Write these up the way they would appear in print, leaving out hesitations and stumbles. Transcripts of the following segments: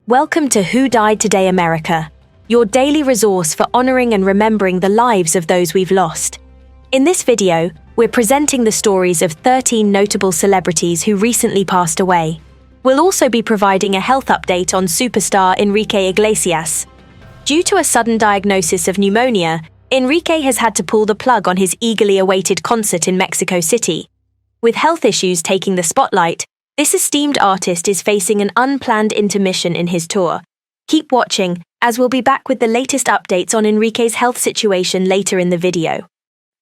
Welcome to Who Died Today America, your daily resource for honoring and remembering the lives of those we've lost. In this video, we're presenting the stories of 13 notable celebrities who recently passed away. We'll also be providing a health update on superstar Enrique Iglesias. Due to a sudden diagnosis of pneumonia, Enrique has had to pull the plug on his eagerly awaited concert in Mexico City. With health issues taking the spotlight, this esteemed artist is facing an unplanned intermission in his tour. Keep watching, as we'll be back with the latest updates on Enrique's health situation later in the video.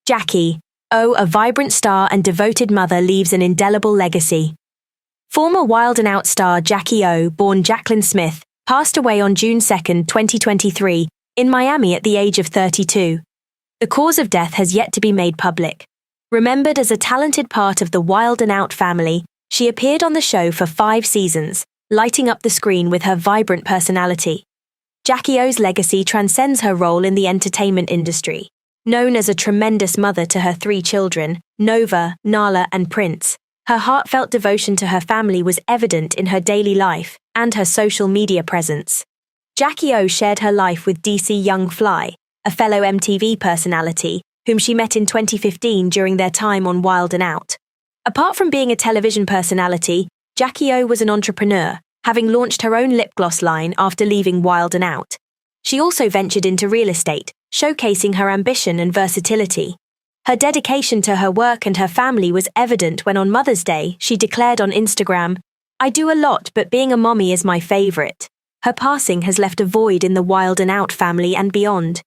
Jacky Oh, a vibrant star and devoted mother, leaves an indelible legacy. Former Wild 'N Out star Jacky Oh, born Jacqueline Smith, passed away on June 2, 2023, in Miami at the age of 32. The cause of death has yet to be made public. Remembered as a talented part of the Wild 'N Out family, she appeared on the show for 5 seasons, lighting up the screen with her vibrant personality. Jacky Oh's legacy transcends her role in the entertainment industry. Known as a tremendous mother to her 3 children, Nova, Nala, and Prince, her heartfelt devotion to her family was evident in her daily life and her social media presence. Jacky Oh shared her life with DC Young Fly, a fellow MTV personality, whom she met in 2015 during their time on Wild 'N Out. Apart from being a television personality, Jacky Oh was an entrepreneur, having launched her own lip gloss line after leaving Wild 'N Out. She also ventured into real estate, showcasing her ambition and versatility. Her dedication to her work and her family was evident when on Mother's Day she declared on Instagram, "I do a lot, but being a mommy is my favorite." Her passing has left a void in the Wild 'N Out family and beyond.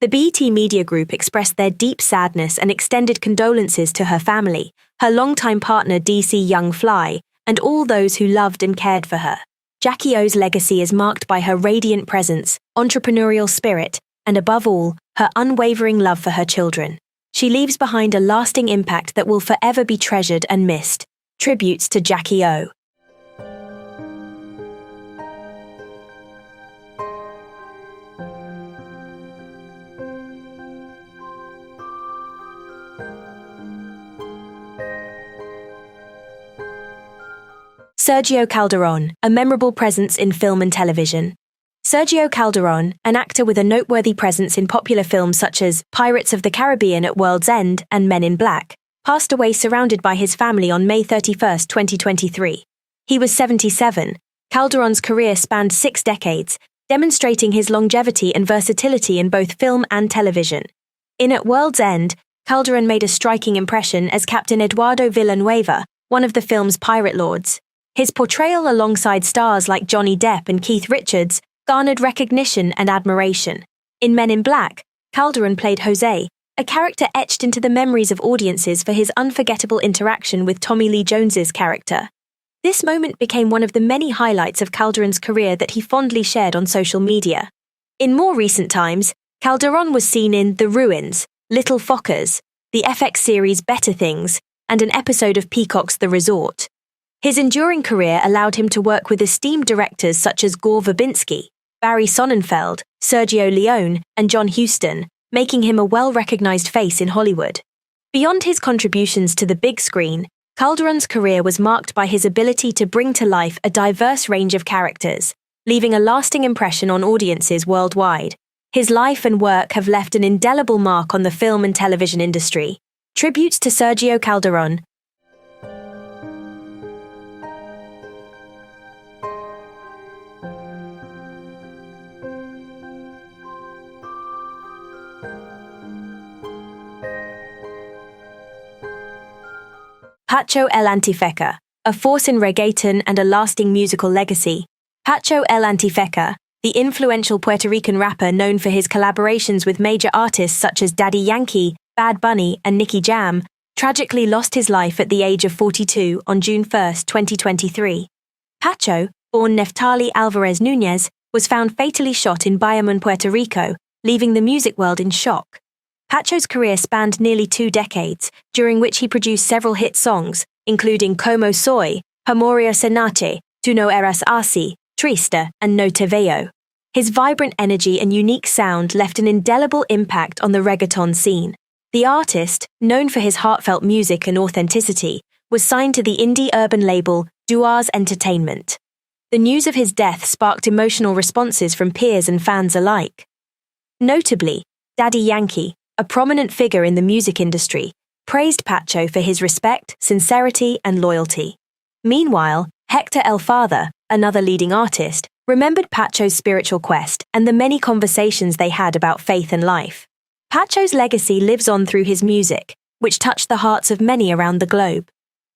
The BET Media Group expressed their deep sadness and extended condolences to her family, her longtime partner DC Young Fly, and all those who loved and cared for her. Jacky Oh's legacy is marked by her radiant presence, entrepreneurial spirit, and above all, her unwavering love for her children. She leaves behind a lasting impact that will forever be treasured and missed. Tributes to Jacky Oh. Sergio Calderón, a memorable presence in film and television. Sergio Calderón, an actor with a noteworthy presence in popular films such as Pirates of the Caribbean at World's End and Men in Black, passed away surrounded by his family on May 31, 2023. He was 77. Calderón's career spanned 6 decades, demonstrating his longevity and versatility in both film and television. In At World's End, Calderón made a striking impression as Captain Eduardo Villanueva, one of the film's pirate lords. His portrayal alongside stars like Johnny Depp and Keith Richards garnered recognition and admiration. In Men in Black, Calderón played Jose, a character etched into the memories of audiences for his unforgettable interaction with Tommy Lee Jones's character. This moment became one of the many highlights of Calderón's career that he fondly shared on social media. In more recent times, Calderón was seen in The Ruins, Little Fockers, the FX series Better Things, and an episode of Peacock's The Resort. His enduring career allowed him to work with esteemed directors such as Gore Verbinski, Barry Sonnenfeld, Sergio Leone, and John Huston, making him a well-recognized face in Hollywood. Beyond his contributions to the big screen, Calderón's career was marked by his ability to bring to life a diverse range of characters, leaving a lasting impression on audiences worldwide. His life and work have left an indelible mark on the film and television industry. Tributes to Sergio Calderón. Pacho El Antifeka, a force in reggaeton and a lasting musical legacy. Pacho El Antifeka, the influential Puerto Rican rapper known for his collaborations with major artists such as Daddy Yankee, Bad Bunny, and Nicky Jam, tragically lost his life at the age of 42 on June 1, 2023. Pacho, born Neftali Alvarez Núñez, was found fatally shot in Bayamón, Puerto Rico, leaving the music world in shock. Pacho's career spanned nearly 2 decades, during which he produced several hit songs, including Como Soy, Pamorio Cenache, Tu no eras así, Triste, and No te veo. His vibrant energy and unique sound left an indelible impact on the reggaeton scene. The artist, known for his heartfelt music and authenticity, was signed to the indie urban label Duars Entertainment. the news of his death sparked emotional responses from peers and fans alike. Notably, Daddy Yankee, a prominent figure in the music industry, praised Pacho for his respect, sincerity, and loyalty. Meanwhile, Hector El Father, another leading artist, remembered Pacho's spiritual quest and the many conversations they had about faith and life. Pacho's legacy lives on through his music, which touched the hearts of many around the globe.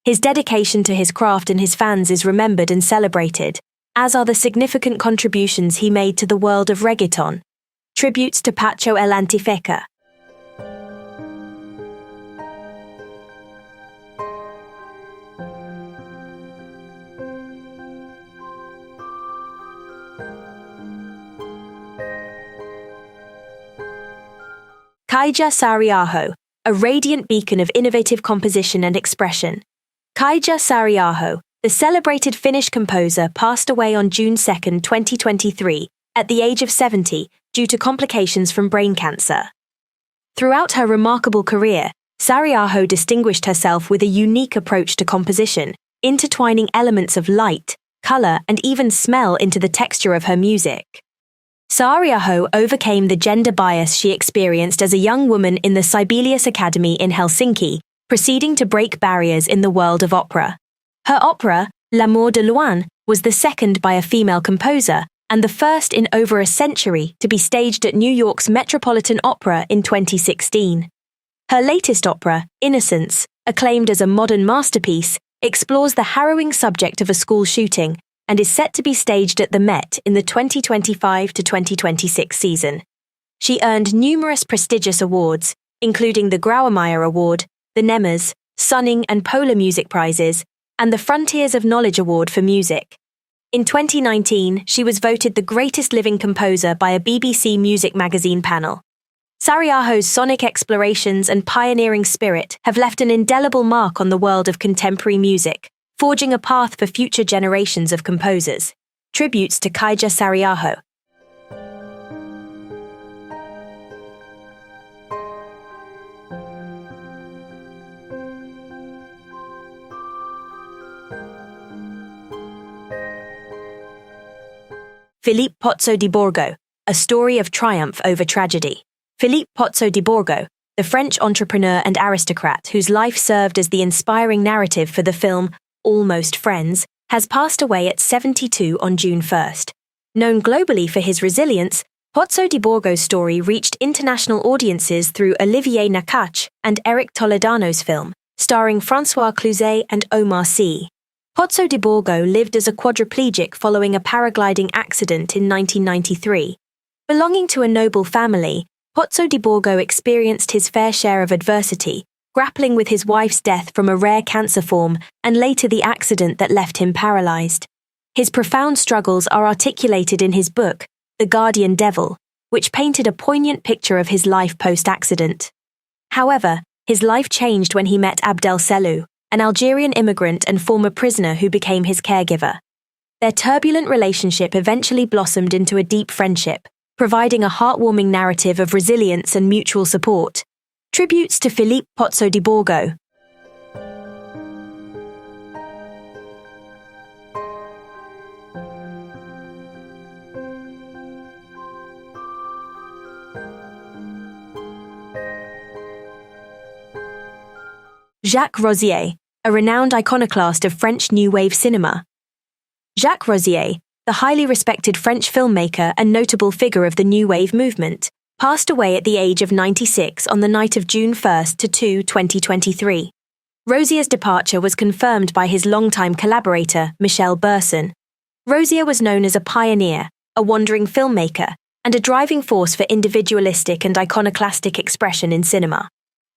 His dedication to his craft and his fans is remembered and celebrated, as are the significant contributions he made to the world of reggaeton. Tributes to Pacho El Antifeka. Kaija Sariyaho, a radiant beacon of innovative composition and expression. Kaija Sariyaho, the celebrated Finnish composer, passed away on June 2, 2023, at the age of 70, due to complications from brain cancer. Throughout her remarkable career, Sariyaho distinguished herself with a unique approach to composition, intertwining elements of light, color, and even smell into the texture of her music. Saariaho overcame the gender bias she experienced as a young woman in the Sibelius Academy in Helsinki, proceeding to break barriers in the world of opera. Her opera, L'amour de loin, was the second by a female composer and the first in over a century to be staged at New York's Metropolitan Opera in 2016. Her latest opera, Innocence, acclaimed as a modern masterpiece, explores the harrowing subject of a school shooting and is set to be staged at the Met in the 2025 to 2026 season. She earned numerous prestigious awards, including the Grauermeyer Award, the Nemmers, Sunning and Polar Music Prizes, and the Frontiers of Knowledge Award for Music. In 2019, she was voted the greatest living composer by a BBC Music Magazine panel. Sariyaho's sonic explorations and pioneering spirit have left an indelible mark on the world of contemporary music, forging a path for future generations of composers. Tributes to Kaija Sariyaho. Philippe Pozzo di Borgo, a story of triumph over tragedy. Philippe Pozzo di Borgo, the French entrepreneur and aristocrat whose life served as the inspiring narrative for the film Almost Friends, has passed away at 72 on June 1st. Known globally for his resilience, Pozzo di Borgo's story reached international audiences through Olivier Nakache and Eric Toledano's film, starring François Cluzet and Omar Sy. Pozzo di Borgo lived as a quadriplegic following a paragliding accident in 1993. Belonging to a noble family, Pozzo di Borgo experienced his fair share of adversity, grappling with his wife's death from a rare cancer form and later the accident that left him paralyzed. His profound struggles are articulated in his book, The Guardian Devil, which painted a poignant picture of his life post-accident. However, his life changed when he met Abdel Selou, an Algerian immigrant and former prisoner who became his caregiver. Their turbulent relationship eventually blossomed into a deep friendship, providing a heartwarming narrative of resilience and mutual support. Tributes to Philippe Pozzo di Borgo. Jacques Rozier, a renowned iconoclast of French New Wave cinema. Jacques Rozier, the highly respected French filmmaker and notable figure of the New Wave movement, passed away at the age of 96 on the night of June 1st to 2, 2023. Rozier's departure was confirmed by his longtime collaborator, Michel Berson. Rozier was known as a pioneer, a wandering filmmaker, and a driving force for individualistic and iconoclastic expression in cinema.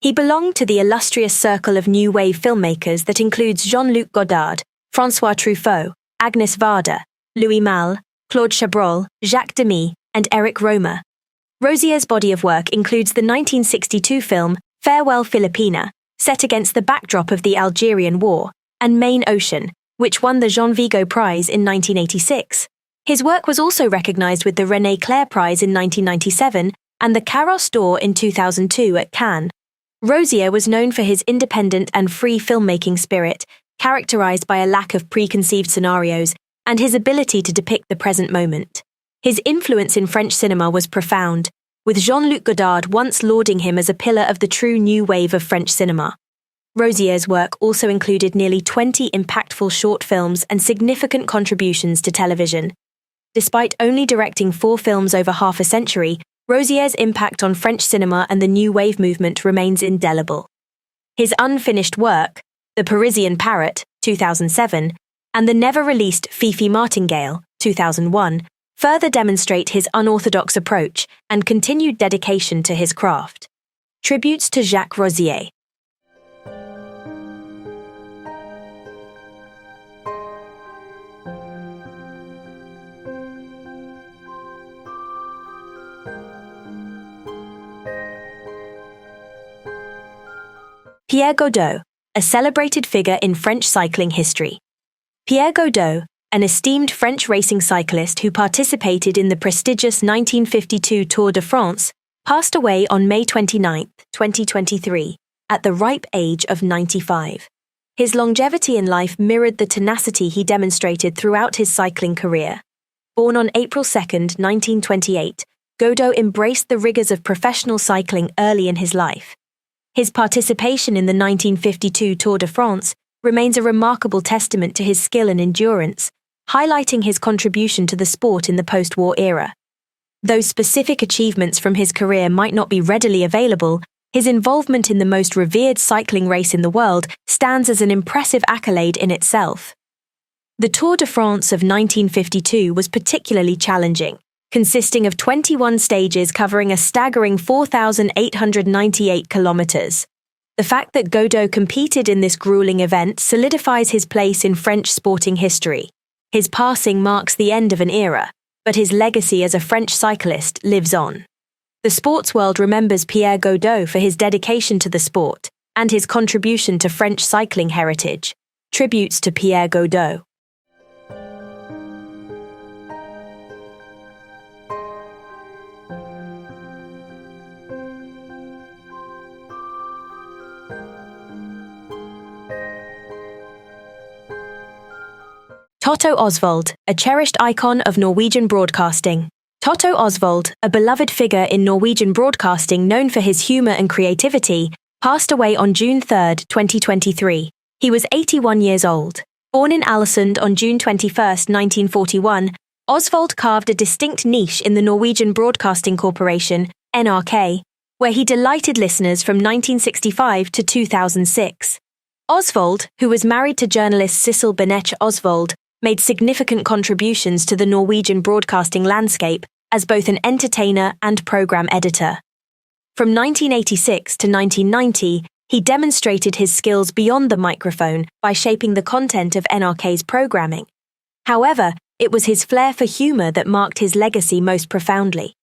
He belonged to the illustrious circle of New Wave filmmakers that includes Jean-Luc Godard, François Truffaut, Agnès Varda, Louis Malle, Claude Chabrol, Jacques Demy, and Eric Romer. Rozier's body of work includes the 1962 film Farewell Filipina, set against the backdrop of the Algerian War, and Main Ocean, which won the Jean Vigo Prize in 1986. His work was also recognized with the René Clair Prize in 1997 and the Carrosse d'Or in 2002 at Cannes. Rozier was known for his independent and free filmmaking spirit, characterized by a lack of preconceived scenarios and his ability to depict the present moment. His influence in French cinema was profound, with Jean-Luc Godard once lauding him as a pillar of the true new wave of French cinema. Rozier's work also included nearly 20 impactful short films and significant contributions to television. Despite only directing 4 films over half a century, Rozier's impact on French cinema and the New Wave movement remains indelible. His unfinished work, The Parisian Parrot, 2007, and the never-released Fifi Martingale, 2001, further demonstrate his unorthodox approach and continued dedication to his craft. Tributes to Jacques Rozier. Pierre Godot, a celebrated figure in French cycling history. Pierre Godot, an esteemed French racing cyclist who participated in the prestigious 1952 Tour de France, passed away on May 29, 2023, at the ripe age of 95. His longevity in life mirrored the tenacity he demonstrated throughout his cycling career. Born on April 2, 1928, Godot embraced the rigors of professional cycling early in his life. His participation in the 1952 Tour de France remains a remarkable testament to his skill and endurance, highlighting his contribution to the sport in the post-war era. Though specific achievements from his career might not be readily available, his involvement in the most revered cycling race in the world stands as an impressive accolade in itself. The Tour de France of 1952 was particularly challenging, consisting of 21 stages covering a staggering 4,898 kilometers. The fact that Godot competed in this grueling event solidifies his place in French sporting history. His passing marks the end of an era, but his legacy as a French cyclist lives on. The sports world remembers Pierre Godot for his dedication to the sport and his contribution to French cycling heritage. Tributes to Pierre Godot. Toto Oswald, a cherished icon of Norwegian broadcasting. Toto Oswald, a beloved figure in Norwegian broadcasting known for his humor and creativity, passed away on June 3, 2023. He was 81 years old. Born in Alesund on June 21, 1941, Oswald carved a distinct niche in the Norwegian Broadcasting Corporation, NRK, where he delighted listeners from 1965 to 2006. Oswald, who was married to journalist Sissel Benech Oswald, made significant contributions to the Norwegian broadcasting landscape as both an entertainer and program editor. From 1986 to 1990, he demonstrated his skills beyond the microphone by shaping the content of NRK's programming. However, it was his flair for humor that marked his legacy most profoundly.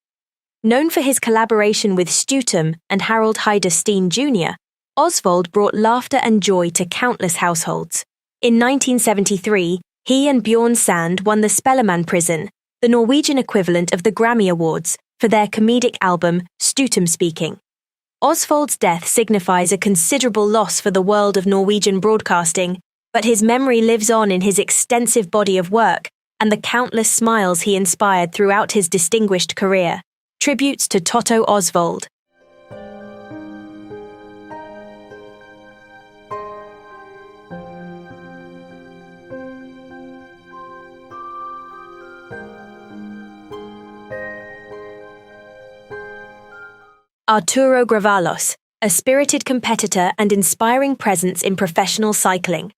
Known for his collaboration with Stutum and Harold Heider Steen Jr., Oswald brought laughter and joy to countless households. In 1973, he and Bjorn Sand won the Spellemannprisen, the Norwegian equivalent of the Grammy Awards, for their comedic album Stutum Speaking. Oswald's death signifies a considerable loss for the world of Norwegian broadcasting, but his memory lives on in his extensive body of work and the countless smiles he inspired throughout his distinguished career. Tributes to Toto Oswald. Arturo Gravalos, a spirited competitor and inspiring presence in professional cycling.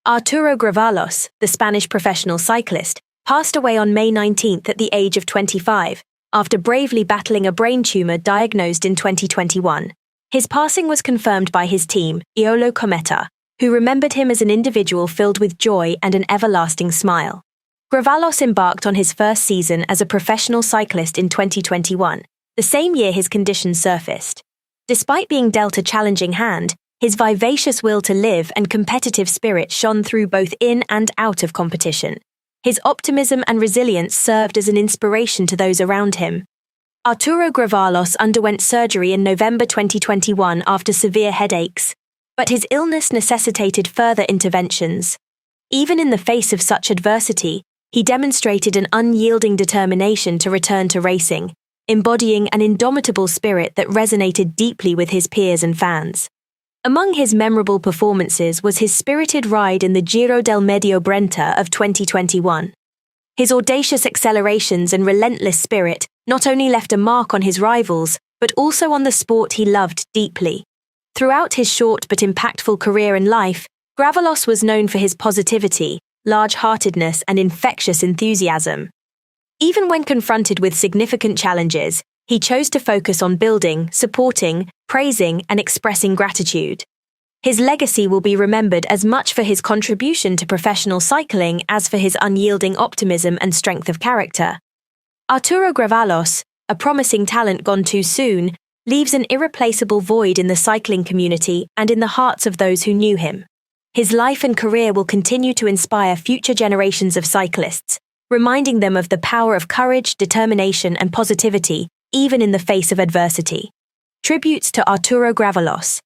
Arturo Gravalos, the Spanish professional cyclist, passed away on May 19 at the age of 25, after bravely battling a brain tumor diagnosed in 2021. His passing was confirmed by his team, Iolo Cometa, who remembered him as an individual filled with joy and an everlasting smile. Gravalos embarked on his first season as a professional cyclist in 2021, the same year his condition surfaced. Despite being dealt a challenging hand, his vivacious will to live and competitive spirit shone through both in and out of competition. His optimism and resilience served as an inspiration to those around him. Arturo Gravalos underwent surgery in November 2021 after severe headaches, but his illness necessitated further interventions. Even in the face of such adversity, he demonstrated an unyielding determination to return to racing, embodying an indomitable spirit that resonated deeply with his peers and fans. Among his memorable performances was his spirited ride in the Giro del Medio Brenta of 2021. His audacious accelerations and relentless spirit not only left a mark on his rivals, but also on the sport he loved deeply. Throughout his short but impactful career and life, Gravalos was known for his positivity, large-heartedness, and infectious enthusiasm. Even when confronted with significant challenges, he chose to focus on building, supporting, praising, and expressing gratitude. His legacy will be remembered as much for his contribution to professional cycling as for his unyielding optimism and strength of character. Arturo Gravalos, a promising talent gone too soon, leaves an irreplaceable void in the cycling community and in the hearts of those who knew him. His life and career will continue to inspire future generations of cyclists, reminding them of the power of courage, determination, and positivity, even in the face of adversity. Tributes to Arturo Gravalos.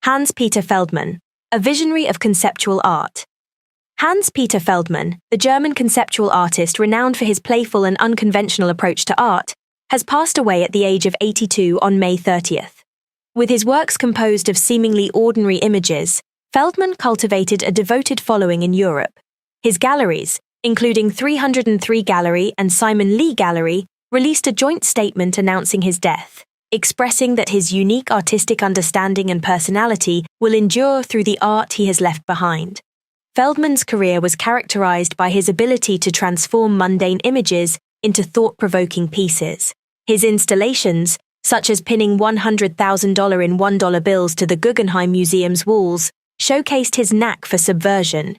Hans-Peter Feldmann, a visionary of conceptual art. Hans-Peter Feldmann, the German conceptual artist renowned for his playful and unconventional approach to art, has passed away at the age of 82 on May 30th. With his works composed of seemingly ordinary images, Feldmann cultivated a devoted following in Europe. His galleries, including 303 Gallery and Simon Lee Gallery, released a joint statement announcing his death, expressing that his unique artistic understanding and personality will endure through the art he has left behind. Feldmann's career was characterized by his ability to transform mundane images into thought-provoking pieces. His installations, such as pinning $100,000 in $1 bills to the Guggenheim Museum's walls, showcased his knack for subversion.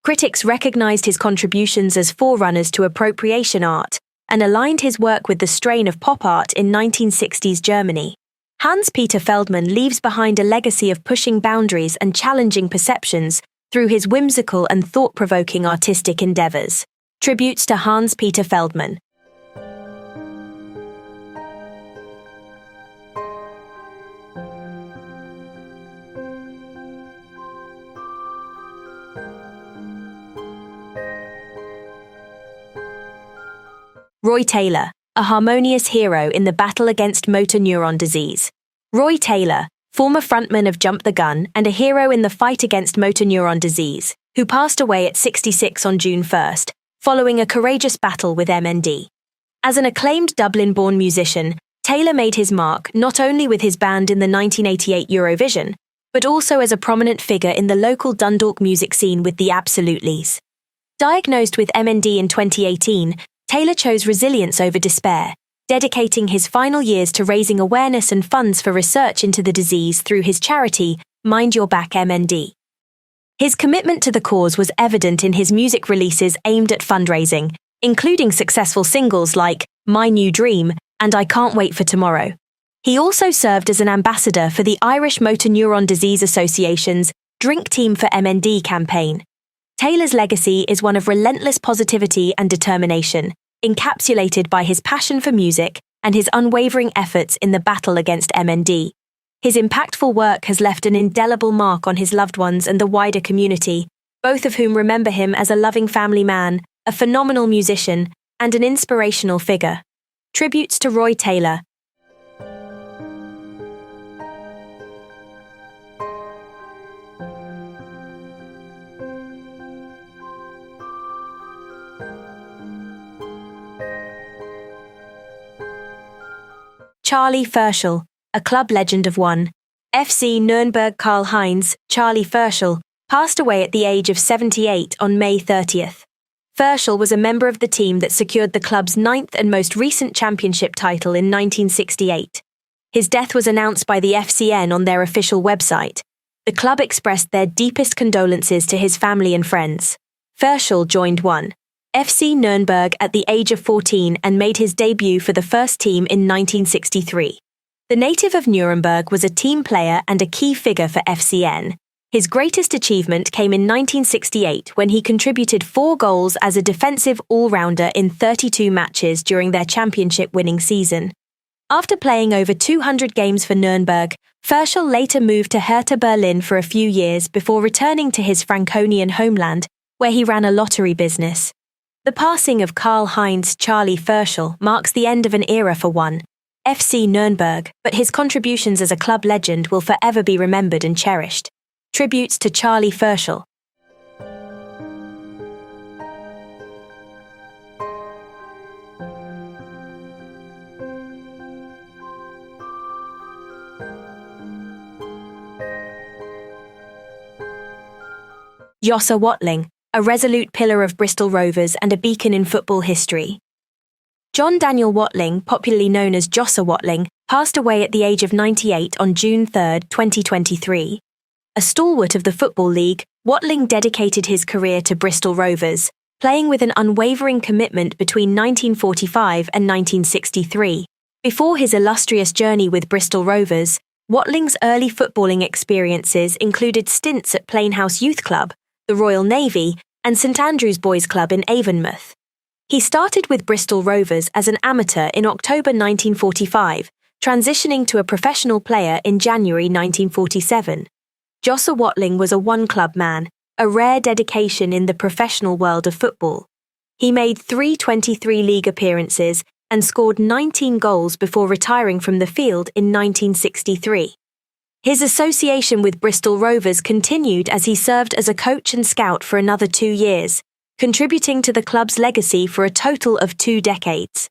Critics recognized his contributions as forerunners to appropriation art and aligned his work with the strain of pop art in 1960s Germany. Hans-Peter Feldmann leaves behind a legacy of pushing boundaries and challenging perceptions through his whimsical and thought-provoking artistic endeavors. Tributes to Hans-Peter Feldmann. Roy Taylor, a harmonious hero in the battle against motor neuron disease. Roy Taylor, former frontman of Jump the Gun and a hero in the fight against motor neuron disease, who passed away at 66 on June 1st, following a courageous battle with MND. As an acclaimed Dublin-born musician, Taylor made his mark not only with his band in the 1988 Eurovision, but also as a prominent figure in the local Dundalk music scene with the Absolutelies. Diagnosed with MND in 2018, Taylor chose resilience over despair, dedicating his final years to raising awareness and funds for research into the disease through his charity, Mind Your Back MND. His commitment to the cause was evident in his music releases aimed at fundraising, including successful singles like My New Dream and I Can't Wait for Tomorrow. He also served as an ambassador for the Irish Motor Neuron Disease Association's Drink Team for MND campaign. Taylor's legacy is one of relentless positivity and determination, encapsulated by his passion for music and his unwavering efforts in the battle against MND. His impactful work has left an indelible mark on his loved ones and the wider community, both of whom remember him as a loving family man, a phenomenal musician, and an inspirational figure. Tributes to Roy Taylor. Charly Ferschl, a club legend of one. FC Nürnberg Karl-Heinz, Charly Ferschl, passed away at the age of 78 on May 30th. Ferschl was a member of the team that secured the club's ninth and most recent championship title in 1968. His death was announced by the FCN on their official website. The club expressed their deepest condolences to his family and friends. Ferschl joined FC Nürnberg at the age of 14 and made his debut for the first team in 1963. The native of Nuremberg was a team player and a key figure for FCN. His greatest achievement came in 1968 when he contributed 4 goals as a defensive all-rounder in 32 matches during their championship-winning season. After playing over 200 games for Nuremberg, Ferschl later moved to Hertha Berlin for a few years before returning to his Franconian homeland, where he ran a lottery business. The passing of Karl-Heinz Charly Ferschl marks the end of an era for FC Nuremberg, but his contributions as a club legend will forever be remembered and cherished. Tributes to Charly Ferschl. Josser Watling, a resolute pillar of Bristol Rovers and a beacon in football history. John Daniel Watling, popularly known as Josser Watling, passed away at the age of 98 on June 3, 2023. A stalwart of the Football League, Watling dedicated his career to Bristol Rovers, playing with an unwavering commitment between 1945 and 1963. Before his illustrious journey with Bristol Rovers, Watling's early footballing experiences included stints at Plainhouse Youth Club, the Royal Navy, and St Andrew's Boys Club in Avonmouth. He started with Bristol Rovers as an amateur in October 1945, transitioning to a professional player in January 1947. Josser Watling was a one-club man, a rare dedication in the professional world of football. He made 3 23 league appearances and scored 19 goals before retiring from the field in 1963. His association with Bristol Rovers continued as he served as a coach and scout for another 2 years, contributing to the club's legacy for a total of 2 decades.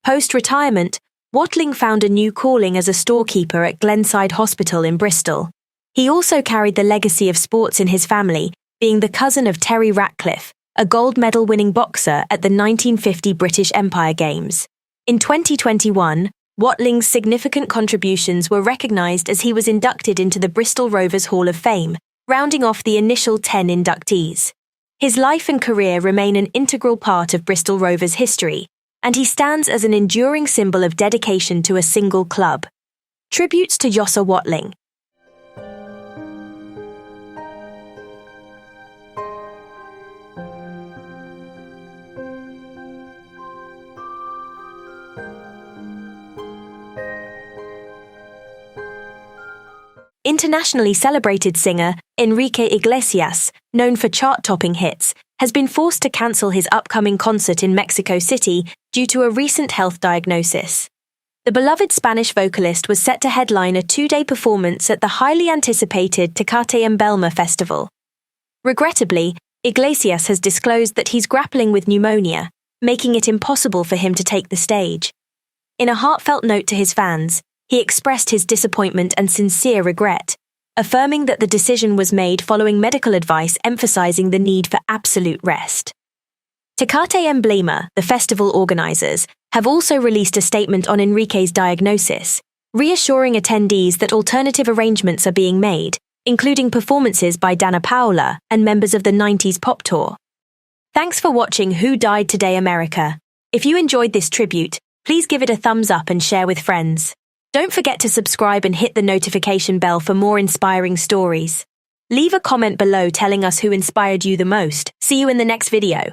Post-retirement, Watling found a new calling as a storekeeper at Glenside Hospital in Bristol. He also carried the legacy of sports in his family, being the cousin of Terry Ratcliffe, a gold medal-winning boxer at the 1950 British Empire Games. In 2021, Watling's significant contributions were recognised as he was inducted into the Bristol Rovers Hall of Fame, rounding off the initial 10 inductees. His life and career remain an integral part of Bristol Rovers' history, and he stands as an enduring symbol of dedication to a single club. Tributes to Josser Watling. Internationally celebrated singer Enrique Iglesias, known for chart-topping hits, has been forced to cancel his upcoming concert in Mexico City due to a recent health diagnosis. The beloved Spanish vocalist was set to headline a 2-day performance at the highly anticipated Tecate Embelma Festival. Regrettably, Iglesias has disclosed that he's grappling with pneumonia, making it impossible for him to take the stage. In a heartfelt note to his fans, he expressed his disappointment and sincere regret, affirming that the decision was made following medical advice emphasizing the need for absolute rest. Tecate Embelma, the festival organizers, have also released a statement on Enrique's diagnosis, reassuring attendees that alternative arrangements are being made, including performances by Dana Paola and members of the 90s pop tour. Thanks for watching Who Died Today America. If you enjoyed this tribute, please give it a thumbs up and share with friends. Don't forget to subscribe and hit the notification bell for more inspiring stories. Leave a comment below telling us who inspired you the most. See you in the next video.